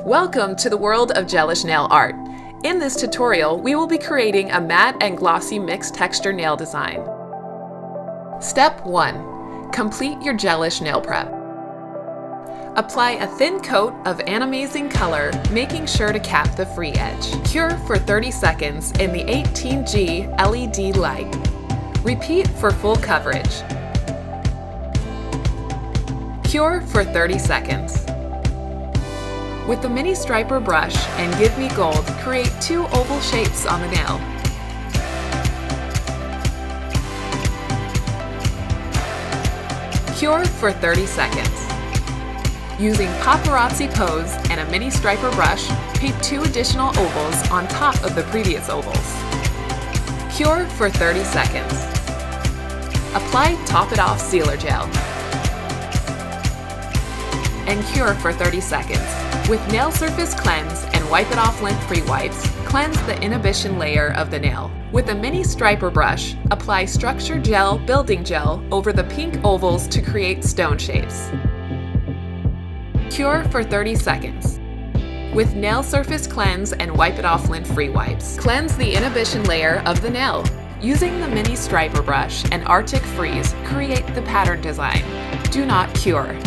Welcome to the world of Gelish nail art. In this tutorial, we will be creating a matte and glossy mixed texture nail design. Step 1. Complete your Gelish nail prep. Apply a thin coat of animazing color, making sure to cap the free edge. Cure for 30 seconds in the 18G LED light. Repeat for full coverage. Cure for 30 seconds. With the mini striper brush and Give Me Gold, create two oval shapes on the nail. Cure for 30 seconds. Using paparazzi pose and a mini striper brush, paint two additional ovals on top of the previous ovals. Cure for 30 seconds. Apply Top It Off sealer gel. And cure for 30 seconds. With Nail Surface Cleanse and Wipe It Off Lint-Free wipes, cleanse the inhibition layer of the nail. With a mini striper brush, apply Structure Gel Building Gel over the pink ovals to create stone shapes. Cure for 30 seconds. With Nail Surface Cleanse and Wipe It Off Lint-Free wipes, cleanse the inhibition layer of the nail. Using the mini striper brush and Arctic Freeze, create the pattern design. Do not cure.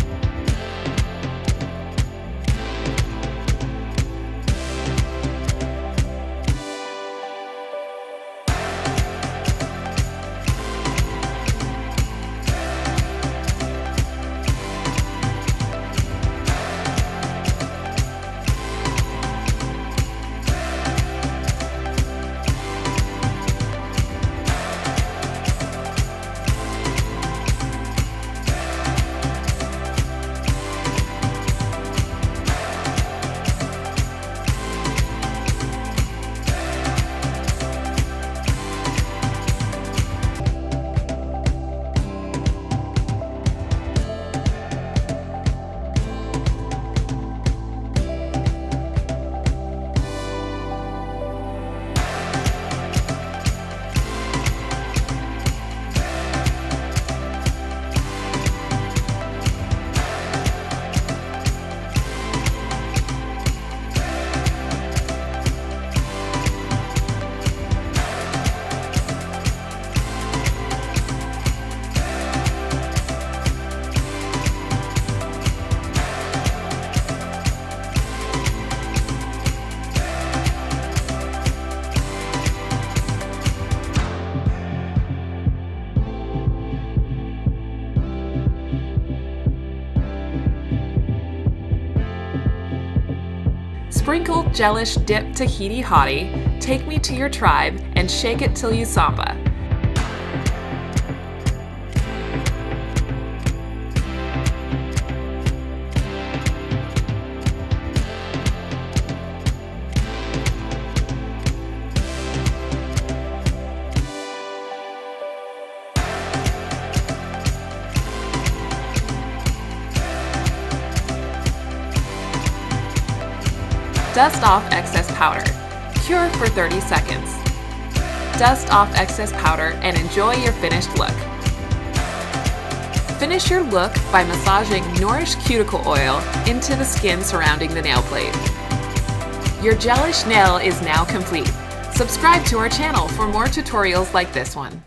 Sprinkle Gelish Dip Tahiti Hottie, Take Me to Your Tribe, and shake it till you samba. Dust off excess powder. Cure for 30 seconds. Dust off excess powder and enjoy your finished look. Finish your look by massaging Nourish Cuticle Oil into the skin surrounding the nail plate. Your Gelish nail is now complete. Subscribe to our channel for more tutorials like this one.